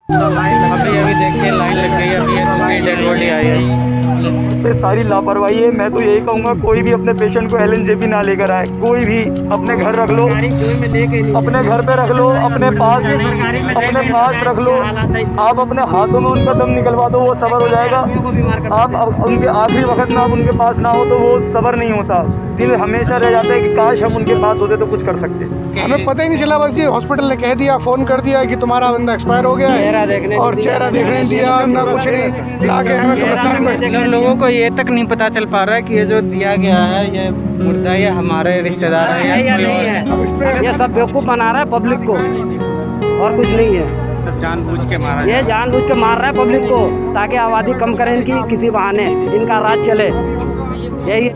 अभी देखिए लाइन लग गई है, अभी ये दूसरी डेड बॉडी आई है। ये सारी लापरवाही है। मैं तो यही कहूँगा कोई भी अपने पेशेंट को एलएनजेबी ना लेकर आए। कोई भी अपने घर रख लो, अपने घर पे रख लो, अपने पास रख लो। आप अपने हाथों में उनका दम निकलवा दो, वो सबर हो जाएगा। आप उनके आखिरी वक्त में आप उनके पास ना हो तो वो सबर नहीं होता। दिल हमेशा रह जाता है कि काश हम उनके पास होते तो कुछ कर सकते। हमें पता ही नहीं चला, बस ये हॉस्पिटल ने कह दिया, फ़ोन कर दिया कि तुम्हारा बंदा एक्सपायर हो गया है और चेहरा देखने दिया ना, कुछ नहीं ला के हमें कब्रिस्तान में। लोगों को ये तक नहीं पता चल पा रहा है कि ये जो दिया गया है ये मुर्दा ये हमारे रिश्तेदार है या नहीं है। ये सब बेवकूफ़ बना रहा है पब्लिक को और कुछ नहीं है। सब जानबूझ के मारा ये जानबूझ के मार रहा है पब्लिक को ताकि आबादी कम करें इनकी, किसी बहाने इनका राज चले, यही।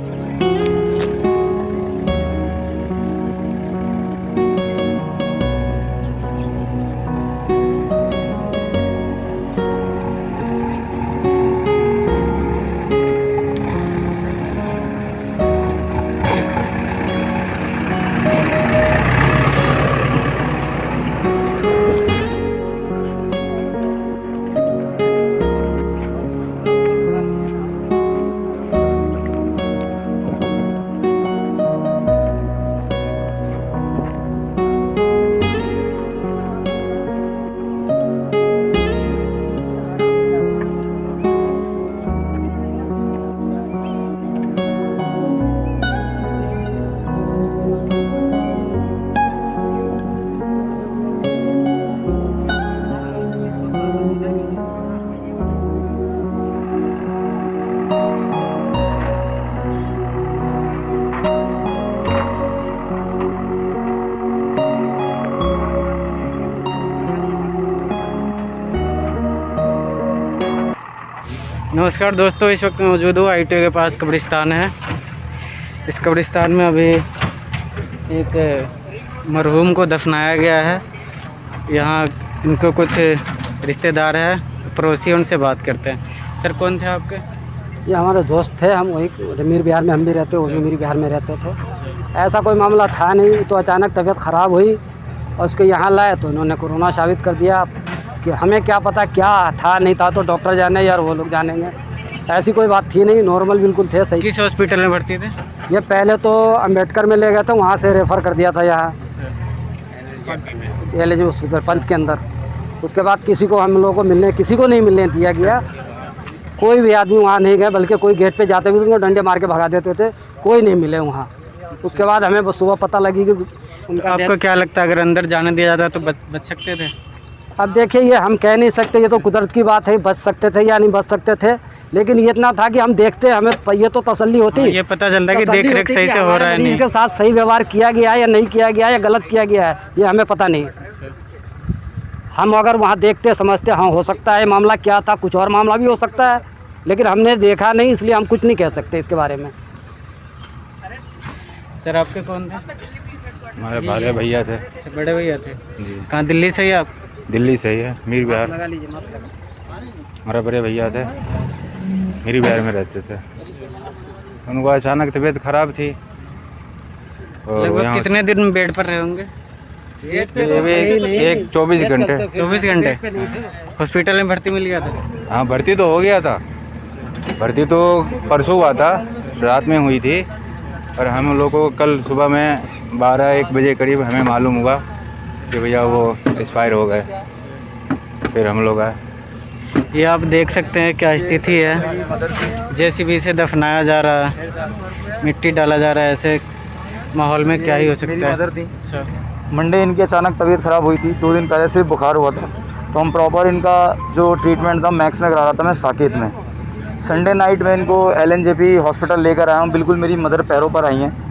नमस्कार दोस्तों, इस वक्त मौजूद हूँ ITO के पास कब्रिस्तान है। इस कब्रिस्तान में अभी एक मरहूम को दफनाया गया है। यहाँ इनको कुछ रिश्तेदार हैं, पड़ोसी, उनसे बात करते हैं। सर कौन थे आपके? ये हमारे दोस्त थे, हम वही मीर बिहार में हम भी रहते, वो भी मीर बिहार में रहते थे। ऐसा कोई मामला था नहीं, तो अचानक तबीयत ख़राब हुई और उसके यहाँ लाए तो इन्होंने कोरोना साबित कर दिया। कि हमें क्या पता क्या था नहीं था, तो डॉक्टर जाने यार वो लोग जानेंगे। ऐसी कोई बात थी नहीं, नॉर्मल बिल्कुल थे, सही। किस हॉस्पिटल में भर्ती थे? ये पहले तो अम्बेडकर में ले गए थे, वहाँ से रेफ़र कर दिया था यहाँ एलएनजेबी हॉस्पिटल पंच के अंदर। उसके बाद किसी को हम लोगों को किसी को नहीं मिलने दिया गया। कोई भी आदमी वहाँ नहीं गए, बल्कि कोई गेट पे जाते भी उनको डंडे मार के भगा देते थे, कोई नहीं मिले वहाँ। उसके बाद हमें सुबह पता लगी कि उनका। आपको क्या लगता है अगर अंदर जाने दिया जाता तो बच सकते थे? अब देखिए, ये हम कह नहीं सकते, ये तो कुदरत की बात है, बच सकते थे या नहीं बच सकते थे। लेकिन ये इतना था कि हम देखते, हमें ये तो तसल्ली होती। ये पता चलता कि देख रेख सही से हो रहा है नहीं, इसके साथ सही व्यवहार किया गया है या नहीं किया गया है या गलत किया गया है, ये हमें पता नहीं। हम अगर वहाँ देखते समझते, हाँ हो सकता है मामला क्या था, कुछ और मामला भी हो सकता है, लेकिन हमने देखा नहीं, इसलिए हम कुछ नहीं कह सकते इसके बारे में। सर आपके कौन थे? हमारे बड़े भैया थे। अच्छा, बड़े भैया थे जी। कहाँ, दिल्ली से ही आप? दिल्ली से ही है, मीर बिहार। हमारे बड़े भैया थे, मीर बिहार में रहते थे। उनको अचानक तबीयत खराब थी और लगभग कितने दिन बेड पर रहे होंगे? एक 24 घंटे। 24 घंटे हॉस्पिटल में भर्ती मिल गया था? हाँ, भर्ती तो हो गया था। भर्ती तो परसों हुआ था, रात में हुई थी। और हम लोग को कल सुबह में 12-1 बजे करीब हमें मालूम हुआ कि भैया वो एक्सपायर हो गए। फिर हम लोग आए। ये आप देख सकते हैं क्या स्थिति है। JCB से दफनाया जा रहा है, मिट्टी डाला जा रहा है। ऐसे माहौल में क्या ही हो सकता है। मदर थी। अच्छा, मंडे इनकी अचानक तबीयत ख़राब हुई थी। 2 दिन पहले से बुखार हुआ था, तो हम प्रॉपर इनका जो ट्रीटमेंट था मैक्स में करा रहा था मैं साकेत में। संडे नाइट में इनको LNJP हॉस्पिटल लेकर आया हूँ। बिल्कुल मेरी मदर पैरों पर आई हैं।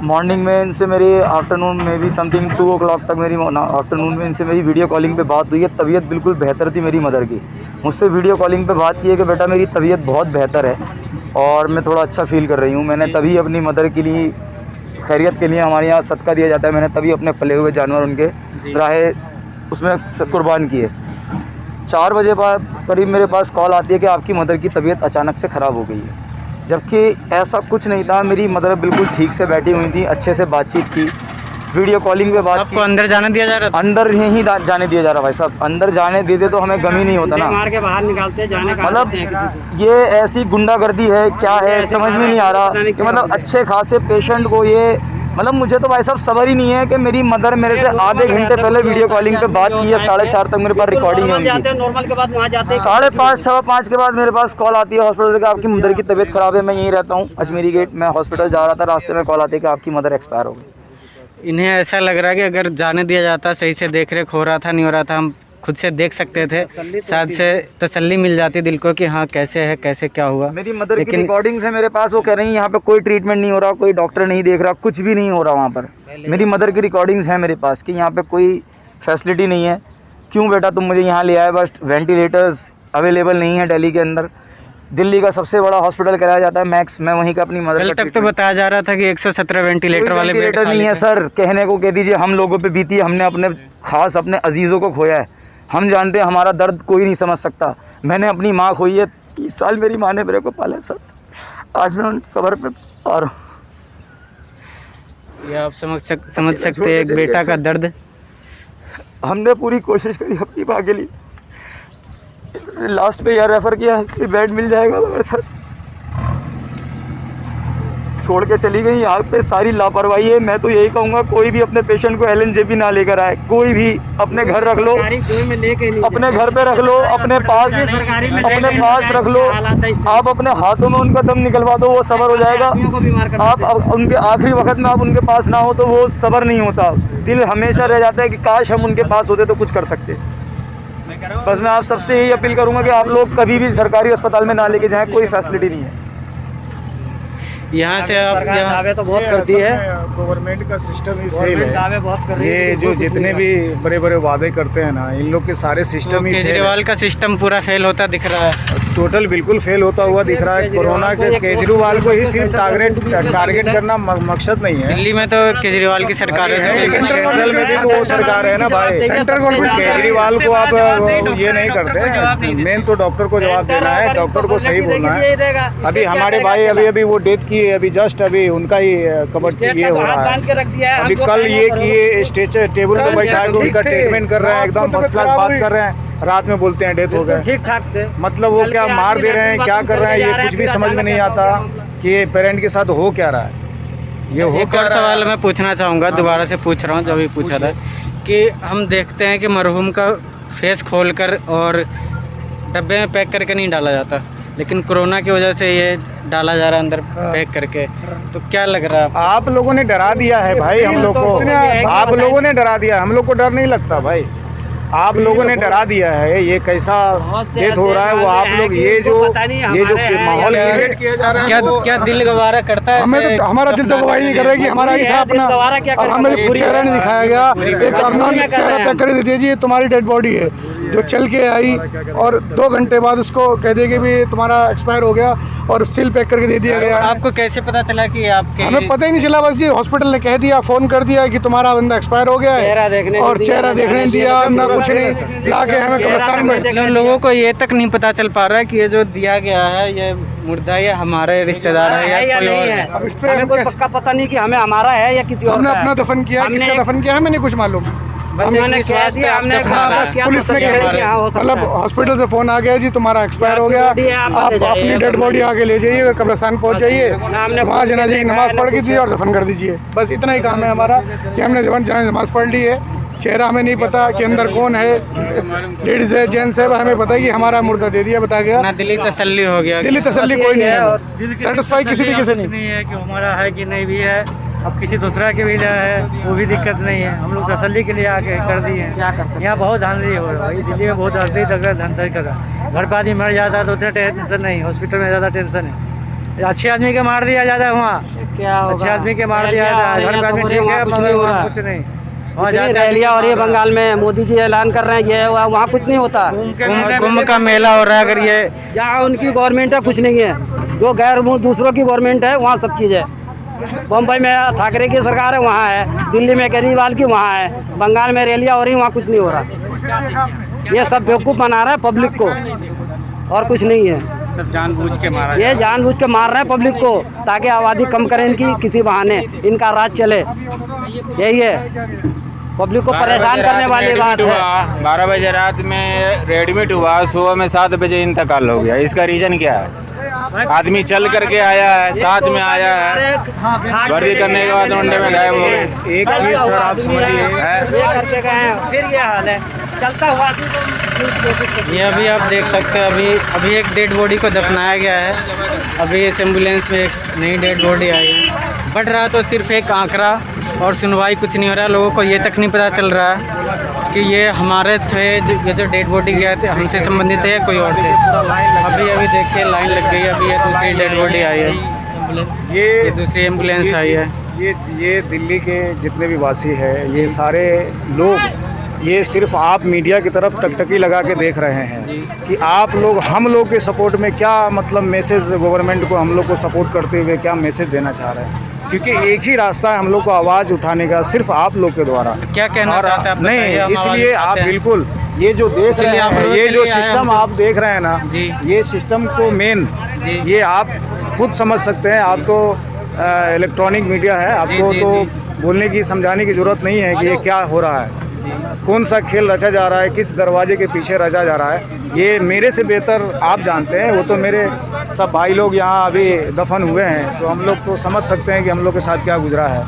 मॉर्निंग में इनसे मेरी आफ्टरनून में भी समथिंग 2 o'clock तक मेरी आफ्टरनून में इनसे मेरी वीडियो कॉलिंग पे बात हुई है। तबीयत बिल्कुल बेहतर थी मेरी मदर की। मुझसे वीडियो कॉलिंग पे बात की है कि बेटा मेरी तबीयत बहुत बेहतर है और मैं थोड़ा अच्छा फ़ील कर रही हूँ। मैंने तभी अपनी मदर के लिए, खैरियत के लिए, हमारे यहाँ सदका दिया जाता है, मैंने तभी अपने पले हुए जानवर उनके राहे उसमें कुर्बान किए। 4 बजे बाद करीब मेरे पास कॉल आती है कि आपकी मदर की तबीयत अचानक से ख़राब हो गई है। जबकि ऐसा कुछ नहीं था। मेरी मदर बिल्कुल ठीक से बैठी हुई थी, अच्छे से बातचीत की, वीडियो कॉलिंग पे बात आपको अंदर जाने दिया जा रहा था? अंदर नहीं जाने दिया जा रहा भाई साहब। अंदर जाने देते तो हमें गम ही नहीं होता ना। मार के बाहर निकालते जाने का मतलब ये ऐसी गुंडागर्दी है, क्या है समझ में नहीं आ रहा कि मतलब अच्छे खासे पेशेंट को ये, मतलब मुझे तो भाई साहब सबर ही नहीं है कि मेरी मदर मेरे से आधे घंटे पहले वीडियो कॉलिंग पे बात की है, 4:30 तक मेरे पास रिकॉर्डिंग है उनकी। नॉर्मल के बाद वहाँ जाते 5:30 5:15 के बाद मेरे पास कॉल आती है हॉस्पिटल से कि आपकी मदर की तबीयत ख़राब है। मैं यहीं रहता हूँ अजमेरी गेट, मैं हॉस्पिटल जा रहा था, रास्ते में कॉल आती है कि आपकी मदर एक्सपायर हो गई। इन्हें ऐसा लग रहा है कि अगर जाने दिया जाता, सही से देख रेख हो रहा था नहीं हो रहा था, हम खुद से देख सकते थे, शायद से तसल्ली मिल जाती दिल को कि हाँ कैसे है, कैसे क्या हुआ। मेरी मदर की रिकॉर्डिंग्स है मेरे पास, वो कह रही है यहाँ पे कोई ट्रीटमेंट नहीं हो रहा, कोई डॉक्टर नहीं देख रहा, कुछ भी नहीं हो रहा वहाँ पर। मेरी मदर की रिकॉर्डिंग्स है मेरे पास कि यहाँ पे कोई फैसिलिटी नहीं है। क्यों बेटा तुम मुझे यहाँ ले आए, बस वेंटिलेटर्स अवेलेबल नहीं है दिल्ली के अंदर। दिल्ली का सबसे बड़ा हॉस्पिटल कराया जाता है मैक्स, मैं वहीं का अपनी मदर कल तक तो बताया जा रहा था कि 117 वेंटिलेटर वाले बेड वेंटिलेटर नहीं है सर। कहने को कह दीजिए, हम लोगों पे बीती है, हमने अपने खास अपने अजीज़ों को खोया है। हम जानते हैं हमारा दर्द कोई नहीं समझ सकता। मैंने अपनी माँ खोई है, 30 साल मेरी माँ ने मेरे को पाला है सर। आज मैं उनकी कब्र पे आ रहा हूँ। ये आप समझ सकते हैं एक बेटा का दर्द। हमने पूरी कोशिश करी अपनी माँ के लिए, लास्ट पे यार रेफ़र किया कि बेड मिल जाएगा, मगर सर छोड़ के चली गई। यहाँ पे सारी लापरवाही है। मैं तो यही कहूँगा कोई भी अपने पेशेंट को LNJP ना लेकर आए, कोई भी अपने घर रख लो, अपने घर पे रख लो, अपने पास रख लो। आप अपने हाथों में उनका दम निकलवा दो, वो सब्र हो जाएगा। आप उनके आखिरी वक्त में आप उनके पास ना हो तो वो सब्र नहीं होता। दिल हमेशा रह जाता है कि काश हम उनके पास होते तो कुछ कर सकते। बस मैं आप सबसे यही अपील करूँगा कि आप लोग कभी भी सरकारी अस्पताल में ना लेके जाएँ, कोई फैसिलिटी नहीं है। यहाँ से आप दावे तो बहुत करती है, गवर्नमेंट का सिस्टम ही फेल है। दावे बहुत कर रही है। ये जो जितने भी बड़े बड़े वादे करते हैं ना, इन लोग के सारे सिस्टम ही फेल है। केजरीवाल का सिस्टम पूरा फेल होता दिख रहा है, टोटल बिल्कुल फेल होता हुआ दिख रहा है। कोरोना के केजरीवाल को ही सिर्फ टारगेट करना मकसद नहीं है। दिल्ली में तो केजरीवाल की सरकार है, सेंट्रल में भी तो वो सरकार है ना भाई। सेंट्रल गवर्नमेंट केजरीवाल को आप ये नहीं करते। मेन तो डॉक्टर को जवाब देना है, डॉक्टर को सही बोलना है। अभी हमारे भाई अभी वो डेथ की है, अभी जस्ट अभी उनका ही कवर ये हो रहा है। अभी कल ये किए स्टेज टेबल पे बैठा के उनका ट्रीटमेंट कर रहे हैं, एकदम फर्स्ट क्लास बात कर रहे हैं। रात में बोलते हैं डेथ हो गए, ठीक ठाक थे। मतलब वो क्या मार दे रहे हैं, क्या कर रहे हैं, ये कुछ भी समझ में नहीं आता कि ये पेरेंट के साथ हो क्या रहा है। ये हो एक और सवाल मैं पूछना चाहूँगा, दोबारा से पूछ रहा हूँ, जो भी पूछा था कि हम देखते हैं कि मरहूम का फेस खोलकर और डब्बे में पैक करके नहीं डाला जाता, लेकिन कोरोना की वजह से ये डाला जा रहा है अंदर पैक करके। तो क्या लग रहा है आप लोगों ने डरा दिया है भाई हम लोग को। आप लोगों ने डरा दिया, हम लोग को डर नहीं लगता भाई। आप लोगों ने डरा दिया है। ये कैसा डेथ हो रहा है वो आप लोग, ये जो माहौल क्रिएट किया जा रहा है, क्या दिल गवारा करता है? हमें तो, हमारा दिल तो गवाही नहीं कर रहा है कि हमारा ही था अपना, और हमें चेहरा नहीं दिखाया गया। एक अननोन चेहरा पैक कर दे दीजिए, तुम्हारी डेड बॉडी है जो चल के आई, और 2 घंटे बाद उसको कह दिया कि भी तुम्हारा एक्सपायर हो गया और सील पैक करके दे दिया गया। आपको कैसे पता चला कि आपके? हमें पता ही नहीं चला, बस जी हॉस्पिटल ने कह दिया, फ़ोन कर दिया कि तुम्हारा बंदा एक्सपायर हो गया है, और चेहरा देखने दिया ना, कुछ नहीं, लाके हमें कब्रिस्तान में। लोगों को ये तक नहीं पता चल पा रहा है कि ये जो दिया गया है ये मुर्दा या हमारे रिश्तेदार है या कोई और है। अब इस पे हमें कोई पक्का पता नहीं कि हमें हमारा है या किसी और हमने का है। अपना दफन किया, किसका दफन किया हमें नहीं कुछ मालूम। पुलिस ने मतलब हॉस्पिटल से फ़ोन आ गया जी तुम्हारा एक्सपायर हो गया, आप अपनी डेड बॉडी आगे ले जाइए, कब्रिस्तान पहुंच जाइए, वहाँ जनाजे की नमाज़ पढ़ के दिए और दफन कर दीजिए। बस इतना ही काम है हमारा कि हमने नमाज़ पढ़ ली है। चेहरा हमें नहीं पता कि अंदर कौन है, लेडीज़ है जेंट्स है, हमें पता है कि हमारा मुर्दा दे दिया, बता गया ना। दिल्ली तसल्ली हो गया, दिल्ली तसल्ली कोई नहीं है, सेटिस्फाई किसी तरीके से नहीं है कि हमारा है कि नहीं भी है। अब किसी दूसरा के भी है वो भी दिक्कत नहीं है, हम लोग तसल्ली के लिए आके कर दिए हैं। यहाँ बहुत धांधली हो रहा है, दिल्ली में बहुत धांधली कर रहा है। घर पर आदमी मर जाता है तो उतना टेंशन नहीं, हॉस्पिटल में ज़्यादा टेंशन है। अच्छे आदमी के मार दिया जाता है वहाँ, अच्छे आदमी के मार दिया जाता है। घर पर आदमी ठीक है मगर कुछ नहीं। रैलियाँ हो रही है बंगाल में, मोदी जी ऐलान कर रहे हैं ये वहाँ कुछ नहीं होता। कुंभ का मेला हो रहा है, अगर ये जहाँ उनकी गवर्नमेंट है कुछ नहीं है, जो गैर दूसरों की गवर्नमेंट है वहाँ सब चीज़ है। बम्बई में ठाकरे की सरकार है वहाँ है, दिल्ली में केजरीवाल की वहाँ है, बंगाल में रैलियाँ हो रही वहाँ कुछ नहीं हो रहा। ये सब बेवकूफ़ बना रहा है पब्लिक को और कुछ नहीं है। सब जानबूझ के मारा ये जानबूझ के मार रहे हैं पब्लिक को ताकि आबादी कम करें इनकी, किसी बहाने इनका राज चले। यही है, पब्लिक को परेशान करने वाली बात है। 12 बजे रात में रेडमिट हुआ, सुबह में 7 बजे इंतकाल हो गया। इसका रीज़न क्या है? आदमी चल करके आया है, साथ में आया है, वर्दी करने के बाद मुंडे में गायब हो गए। एक चीज़ सर आप समझिए, ये करके गए हैं, फिर ये हाल है, चलता हुआ। ये अभी आप देख सकते हैं, अभी एक डेड बॉडी को दफनाया गया है। अभी इस एम्बुलेंस में एक नई डेड बॉडी आई है। बढ़ रहा तो सिर्फ एक आंकड़ा और सुनवाई कुछ नहीं हो रहा। लोगों को ये तक नहीं पता चल रहा है कि ये हमारे थे, ये जो डेड बॉडी गया थे हमसे संबंधित है, कोई और थे। अभी देखिए लाइन लग गई है। अभी ये दूसरी डेड बॉडी आई है, ये दूसरी एम्बुलेंस आई है। ये दिल्ली के जितने भी वासी हैं, ये सारे लोग, ये सिर्फ आप मीडिया की तरफ टकटकी लगा के देख रहे हैं कि आप लोग हम लोग के सपोर्ट में क्या मतलब मैसेज गवर्नमेंट को हम लोग को सपोर्ट करते हुए क्या मैसेज देना चाह रहे हैं, क्योंकि एक ही रास्ता है हम लोग को आवाज़ उठाने का, सिर्फ आप लोग के द्वारा। क्या कहना चाहते हैं आप? नहीं, इसलिए आप बिल्कुल ये जो देख रहे हैं, ये जो सिस्टम आप देख रहे हैं ना, ये सिस्टम को मेन ये आप खुद समझ सकते हैं। आप तो इलेक्ट्रॉनिक मीडिया है, आपको तो बोलने की समझाने की ज़रूरत नहीं है कि ये क्या हो रहा है, कौन सा खेल रचा जा रहा है, किस दरवाजे के पीछे रचा जा रहा है। ये मेरे से बेहतर आप जानते हैं। वो तो मेरे सब भाई लोग यहाँ अभी दफन हुए हैं, तो हम लोग तो समझ सकते हैं कि हम लोग के साथ क्या गुजरा है।